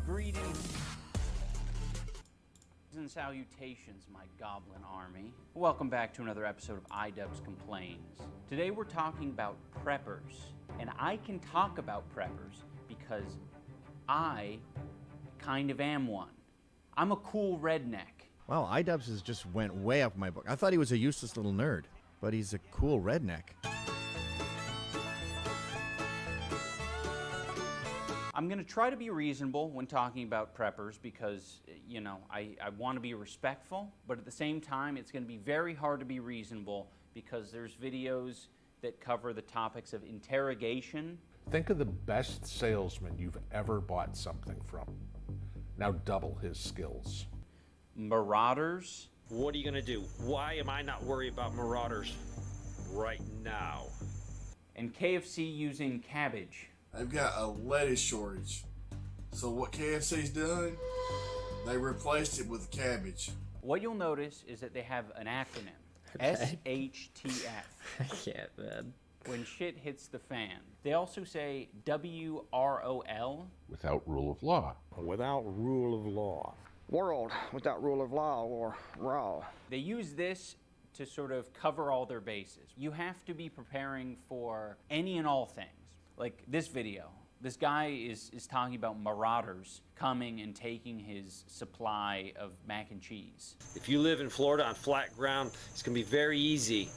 Greetings and salutations, my goblin army. Welcome back to another episode of iDubbbz Complains. Today we're talking about preppers, and I can talk about preppers because I kind of am one. I'm a cool redneck. Wow, iDubbbz has just went way up my book. I thought he was a useless little nerd, but he's a cool redneck. I'm going to try to be reasonable when talking about preppers because, you know, I want to be respectful, but at the same time, it's going to be very hard to be reasonable because there's videos that cover the topics of interrogation. Think of the best salesman you've ever bought something from. Now double his skills. Marauders. What are you gonna do? Why am I not worried about marauders right now? And KFC using cabbage. They've got a lettuce shortage. So what KFC's done, they replaced it with cabbage. What you'll notice is that they have an acronym. SHTF. I can't, man. When shit hits the fan. They also say WROL. Without rule of law. Without rule of law. World without rule of law, or RAW. They use this to sort of cover all their bases. You have to be preparing for any and all things. Like this video. This guy is talking about marauders coming and taking his supply of mac and cheese. If you live in Florida on flat ground, it's gonna be very easy,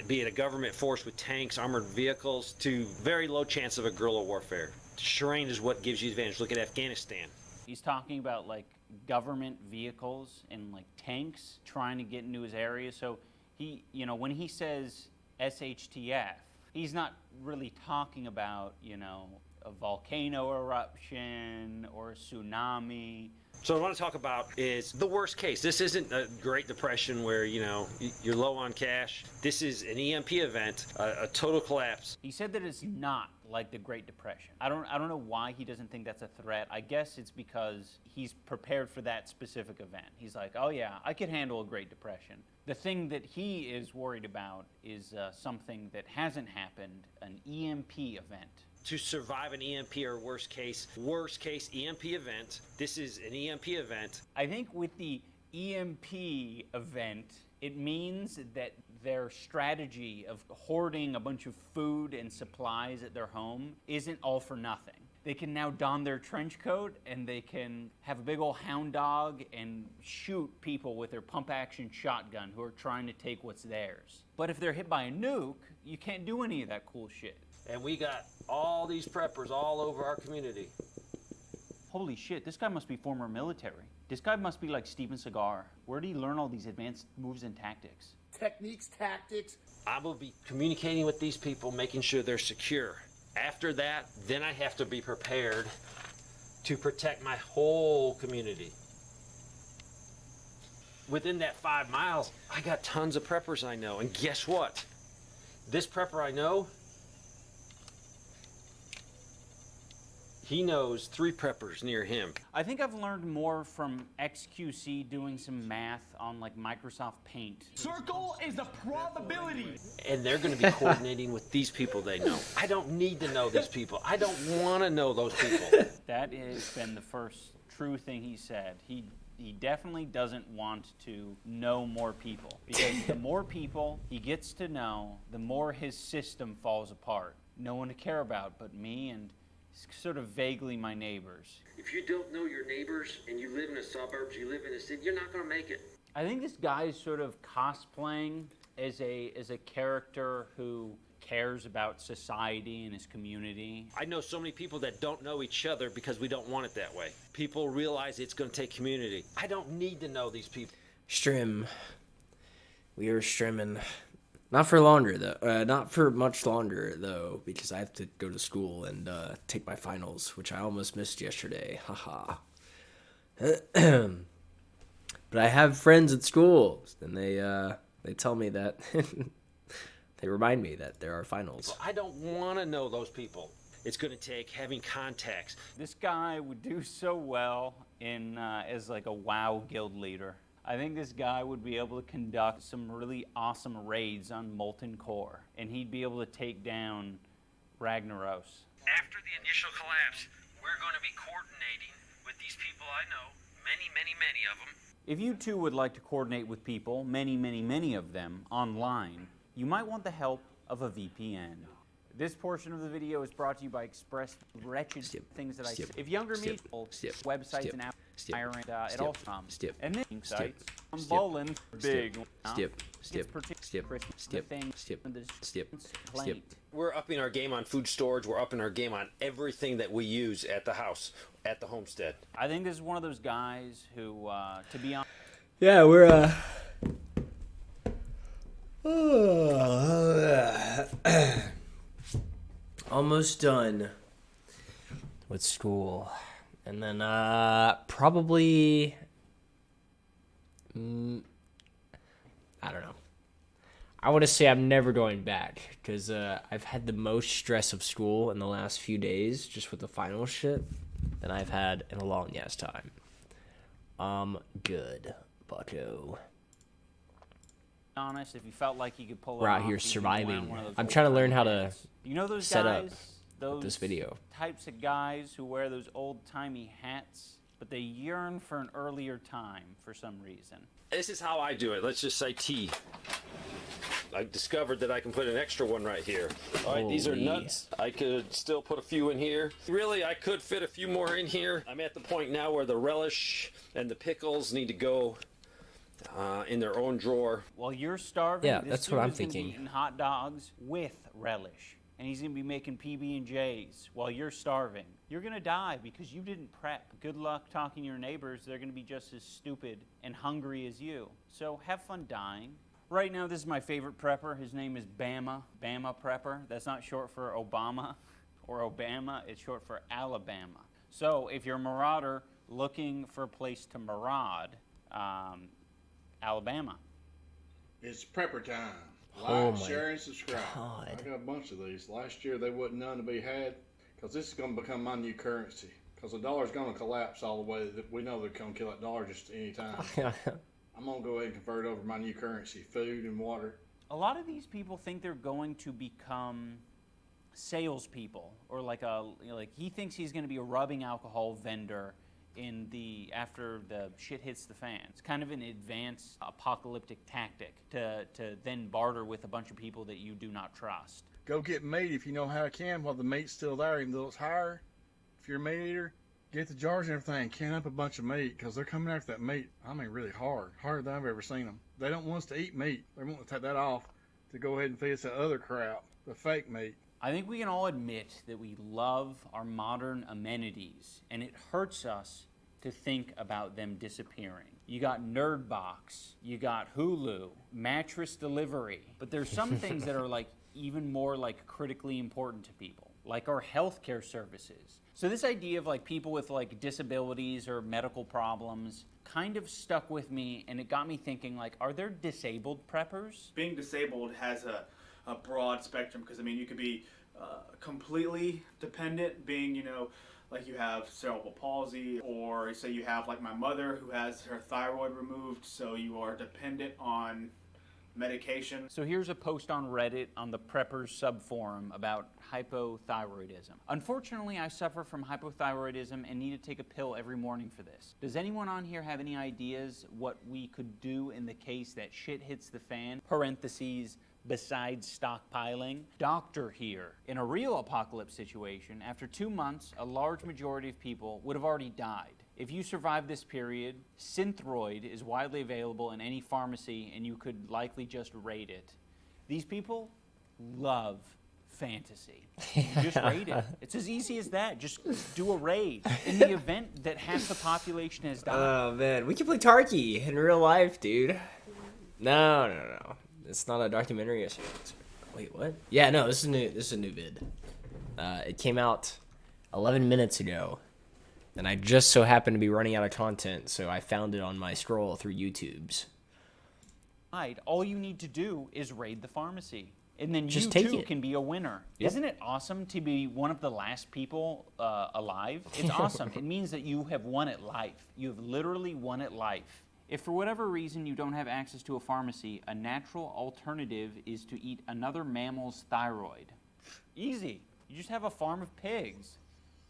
be it a government force with tanks, armored vehicles, to very low chance of a guerrilla warfare. Terrain is what gives you advantage. Look at Afghanistan. He's talking about like government vehicles and like tanks trying to get into his area. So he, you know, when he says SHTF, he's not really talking about, you know, a volcano eruption or a tsunami. So what I want to talk about is the worst case. This isn't a Great Depression where, you know, you're low on cash. This is an EMP event, a total collapse. He said that it's not like the Great Depression. I don't know why he doesn't think that's a threat. I guess it's because he's prepared for that specific event. He's like, oh yeah, I could handle a Great Depression. The thing that he is worried about is something that hasn't happened, an EMP event. To survive an EMP or worst case EMP event, this is an EMP event. I think with the EMP event, it means that their strategy of hoarding a bunch of food and supplies at their home isn't all for nothing. They can now don their trench coat and they can have a big old hound dog and shoot people with their pump-action shotgun who are trying to take what's theirs. But if they're hit by a nuke, you can't do any of that cool shit. And we got all these preppers all over our community. Holy shit, this guy must be former military. This guy must be like Steven Seagal. Where did he learn all these advanced moves and tactics? Techniques, tactics. I will be communicating with these people, making sure they're secure. After that, then I have to be prepared to protect my whole community. Within that 5 miles, I got tons of preppers I know. And guess what? This prepper I know, he knows 3 preppers near him. I think I've learned more from XQC doing some math on like Microsoft Paint. Circle is a probability. And they're going to be coordinating with these people they know. I don't need to know these people. I don't want to know those people. That has been the first true thing he said. He definitely doesn't want to know more people. Because the more people he gets to know, the more his system falls apart. No one to care about but me and sort of vaguely my neighbors. If you don't know your neighbors and you live in the suburbs, you live in the city, you're not going to make it. I think this guy is sort of cosplaying as a character who cares about society and his community. I know so many people that don't know each other because we don't want it that way. People realize it's going to take community. I don't need to know these people. Strim. We are strimming. Not for longer, though. Not for much longer, though, because I have to go to school and take my finals, which I almost missed yesterday. Haha. But I have friends at school, and they tell me that they remind me that there are finals. I don't want to know those people. It's going to take having contacts. This guy would do so well in as like a WoW guild leader. I think this guy would be able to conduct some really awesome raids on Molten Core, and he'd be able to take down Ragnaros. After the initial collapse, we're going to be coordinating with many of them. If you too would like to coordinate with people, many of them, online, you might want the help of a VPN. This portion of the video is brought to you by Express wretched things that I say. If younger people, websites and apps, it all comes. And then sites, bowling, big. We're upping our game on food storage. We're upping our game on everything that we use at the house, at the homestead. I think this is one of those guys who, to be honest. Yeah, we're almost done with school, and then probably I don't know. I want to say I'm never going back because I've had the most stress of school in the last few days, just with the final shit, than I've had in a long ass time. Good, bucko. Honest, if you felt like you could pull it We're out off, here you could surviving. wear one of those I'm trying to learn how to old-timey hats. You know those set guys, up those this video. types of guys who wear those old-timey hats, but they yearn for an earlier time for some reason. This is how I do it. Let's just say T. I discovered that I can put an extra one right here. All right, these are nuts. I could still put a few in here. Really, I could fit a few more in here. I'm at the point now where the relish and the pickles need to go in their own drawer. While you're starving, Yeah, this that's dude what I'm is gonna be thinking. eating hot dogs with relish, and he's gonna be making PB&Js while you're starving. You're gonna die because you didn't prep. Good luck talking to your neighbors. They're gonna be just as stupid and hungry as you. So have fun dying. Right now, this is my favorite prepper. His name is Bama. Bama Prepper. That's not short for Obama or Obama. It's short for Alabama. So if you're a marauder looking for a place to maraud, Alabama. It's prepper time. Oh Like, my share, and subscribe. God. I got a bunch of these. Last year, there wasn't none to be had because this is going to become my new currency. Because the dollar's going to collapse all the way. We know they're going to kill that dollar just any time. I'm going to go ahead and convert over my new currency, food and water. A lot of these people think they're going to become salespeople, or like he thinks he's going to be a rubbing alcohol vendor after the shit hits the fan. It's kind of an advanced apocalyptic tactic to then barter with a bunch of people that you do not trust. Go get meat if you know how to can while the meat's still there, even though it's higher. If you're a meat eater, get the jars and everything, can up a bunch of meat because they're coming after that meat. I mean, really hard. Harder than I've ever seen them. They don't want us to eat meat. They want to take that off to go ahead and feed us that other crap, the fake meat. I think we can all admit that we love our modern amenities, and it hurts us to think about them disappearing. You got Nerdbox, you got Hulu, mattress delivery, but there's some things that are like even more like critically important to people, like our healthcare services. So this idea of like people with like disabilities or medical problems kind of stuck with me, and it got me thinking, like, are there disabled preppers? Being disabled has a broad spectrum, because I mean you could be completely dependent, being, you know, like you have cerebral palsy, or say you have like my mother who has her thyroid removed, so you are dependent on medication. So here's a post on Reddit on the Preppers subforum about hypothyroidism. Unfortunately, I suffer from hypothyroidism and need to take a pill every morning for this. Does anyone on here have any ideas what we could do in the case that shit hits the fan? Parentheses, besides stockpiling. Doctor here. In a real apocalypse situation, after 2 months, a large majority of people would have already died. If you survive this period, Synthroid is widely available in any pharmacy, and you could likely just raid it. These people love fantasy. You just raid it. It's as easy as that. Just do a raid. In the event that half the population has died. Oh man, we can play Tarky in real life, dude. No. It's not a documentary. Wait, what? Yeah, no, this is a new vid. It came out 11 minutes ago, and I just so happened to be running out of content, so I found it on my scroll through YouTube's. All you need to do is raid the pharmacy, and then Just you take too it. can be a winner. Yep. Isn't it awesome to be one of the last people alive? It's awesome. It means that you have won at life. You have literally won at life. If for whatever reason you don't have access to a pharmacy, a natural alternative is to eat another mammal's thyroid. Easy. You just have a farm of pigs,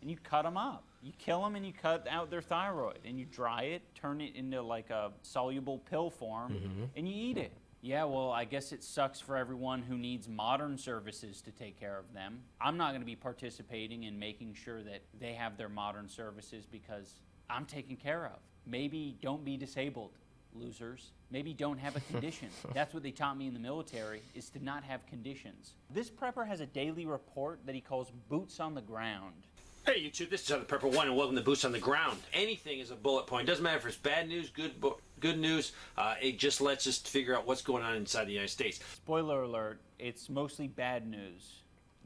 and you cut them up. You kill them and you cut out their thyroid and you dry it, turn it into like a soluble pill form, and you eat it. Yeah, well, I guess it sucks for everyone who needs modern services to take care of them. I'm not going to be participating in making sure that they have their modern services because I'm taken care of. Maybe don't be disabled, losers. Maybe don't have a condition. That's what they taught me in the military, is to not have conditions. This prepper has a daily report that he calls Boots on the Ground. Hey YouTube, this is Other Prepper 1 and welcome to Boots on the Ground. Anything is a bullet point. Doesn't matter if it's bad news, good news. It just lets us figure out what's going on inside the United States. Spoiler alert, it's mostly bad news.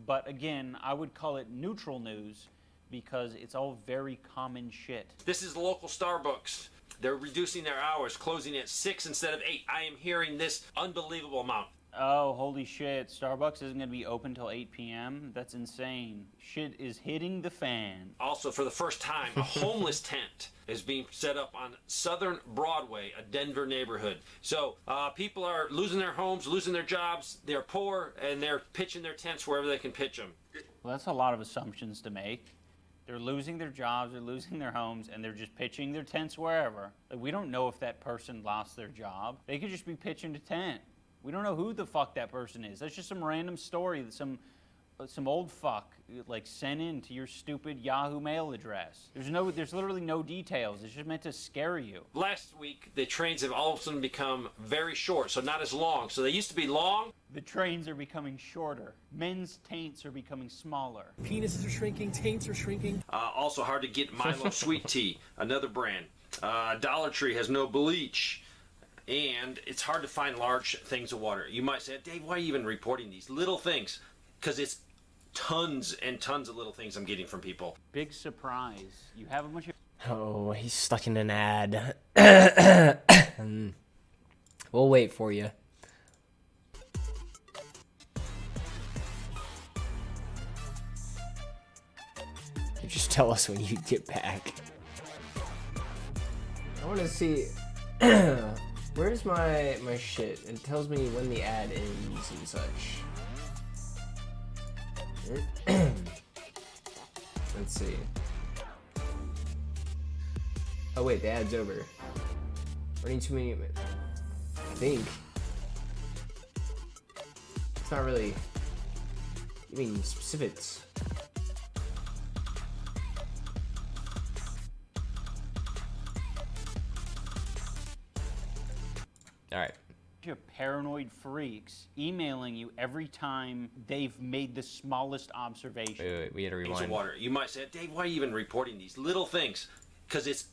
But again, I would call it neutral news because it's all very common shit. This is the local Starbucks. They're reducing their hours, closing at 6 instead of 8. I am hearing this unbelievable amount. Oh, holy shit. Starbucks isn't going to be open till 8 p.m.? That's insane. Shit is hitting the fan. Also, for the first time, a homeless tent is being set up on Southern Broadway, a Denver neighborhood. So people are losing their homes, losing their jobs. They're poor, and they're pitching their tents wherever they can pitch them. Well, that's a lot of assumptions to make. They're losing their jobs, they're losing their homes, and they're just pitching their tents wherever. Like, we don't know if that person lost their job. They could just be pitching a tent. We don't know who the fuck that person is. That's just some random story that some old fuck like sent in to your stupid Yahoo mail address. There's literally no details. It's just meant to scare you. Last week, the trains have all of a sudden become very short, so not as long. So they used to be long. The trains are becoming shorter. Men's taints are becoming smaller. Penises are shrinking, taints are shrinking. Also hard to get Milo Sweet Tea, another brand. Dollar Tree has no bleach. And it's hard to find large things of water. You might say, Dave, why are you even reporting these little things? Because it's tons and tons of little things I'm getting from people. Big surprise. You have a bunch of... Oh, he's stuck in an ad. We'll wait for you. You just tell us when you get back. I want to see... Where's my shit? It tells me when the ad ends and such. Let's see. Oh wait, the ad's over. Running too many. I think. It's not really giving specifics. All right. Paranoid freaks emailing you every time they've made the smallest observation. Wait, we gotta rewind. Water. You might say, Dave, why are you even reporting these little things? Because it's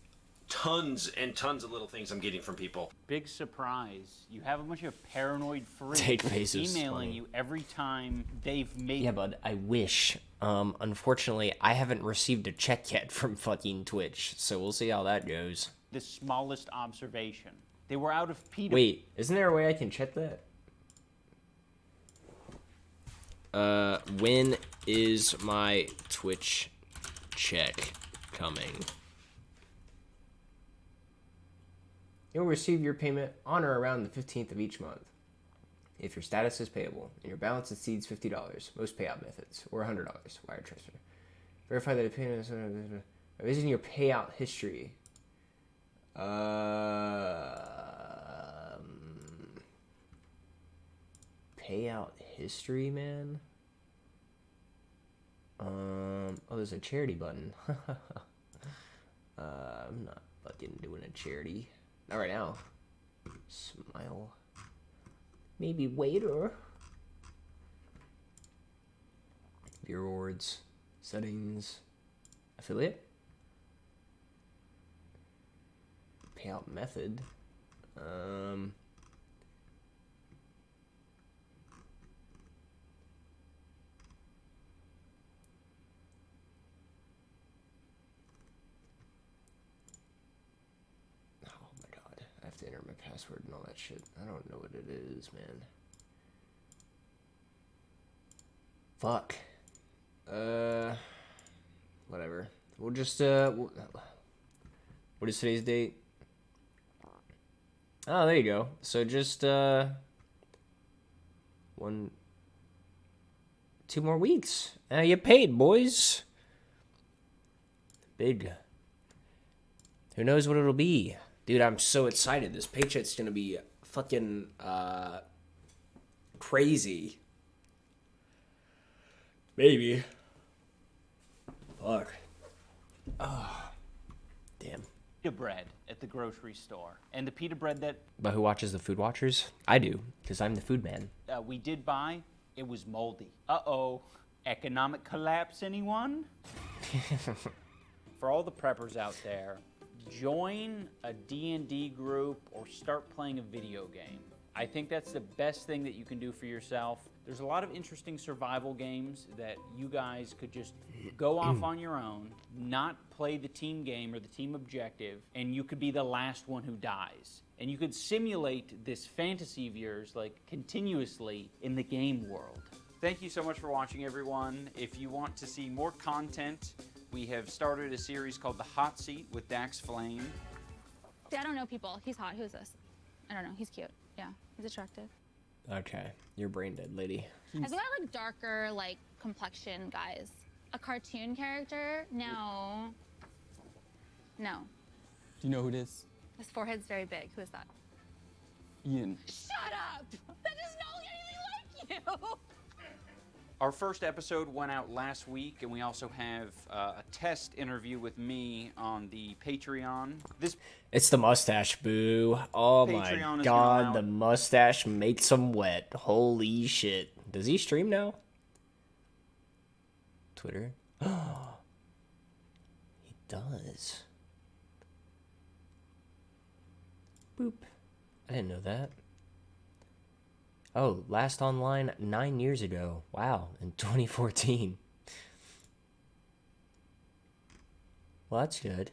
tons and tons of little things I'm getting from people. Big surprise. You have a bunch of paranoid freaks funny. emailing you every time they've made... Yeah, bud, I wish. Unfortunately, I haven't received a check yet from fucking Twitch, so we'll see how that goes. The smallest observation. They were out of PETA. Wait, isn't there a way I can check that? When is my Twitch check coming? You'll receive your payment on or around the 15th of each month. If your status is payable and your balance exceeds $50, most payout methods, or $100, wire transfer. Verify that a payment is... Revision your payout history. Payout history, man. Oh, there's a charity button. I'm not fucking doing a charity. Not right now. Smile. Maybe waiter. View rewards. Settings. Affiliate. Payout method. I have to enter my password and all that shit. I don't know what it is, man. Fuck. Whatever. We'll just, what is today's date? Oh, there you go. So just, 2 more weeks. You paid, boys. Big. Who knows what it'll be? Dude, I'm so excited. This paycheck's gonna be fucking crazy. Maybe. Fuck. Oh. Damn. Pita bread at the grocery store. And the pita bread that But who watches the Food Watchers? I do, because I'm the food man. we did buy, it was moldy. Uh-oh. Economic collapse, anyone? For all the preppers out there, join a D&D group or start playing a video game. I think that's the best thing that you can do for yourself. There's a lot of interesting survival games that you guys could just go off on your own, not play the team game or the team objective, and you could be the last one who dies. And you could simulate this fantasy of yours like continuously in the game world. Thank you so much for watching, everyone. If you want to see more content, we have started a series called The Hot Seat with Dax Flame. See, I don't know people. He's hot. Who's this? I don't know. He's cute. Yeah, he's attractive. Okay, you're brain dead, lady. I think I like darker, like, complexion guys. A cartoon character? No. No. Do you know who it is? His forehead's very big. Who is that? Ian. Shut up! That does not look anything like you! Our first episode went out last week, and we also have a test interview with me on the Patreon. It's the mustache, boo. Oh Patreon my is god, going the out. mustache makes him wet. Holy shit. Does he stream now? Twitter? He does. Boop. I didn't know that. Oh, last online 9 years ago. Wow, in 2014. Well, that's good.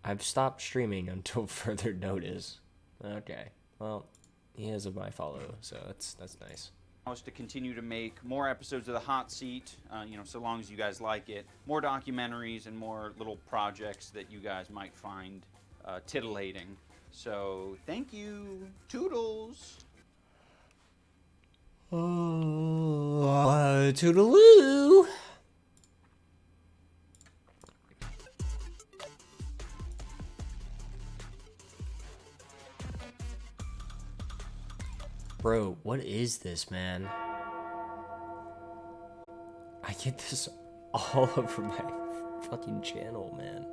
I've stopped streaming until further notice. Okay, well, he has my follow, so that's nice. Is to continue to make more episodes of The Hot Seat, so long as you guys like it. More documentaries and more little projects that you guys might find titillating. So, thank you. Toodles. Oh, toodaloo. Bro, what is this, man? I get this all over my fucking channel, man.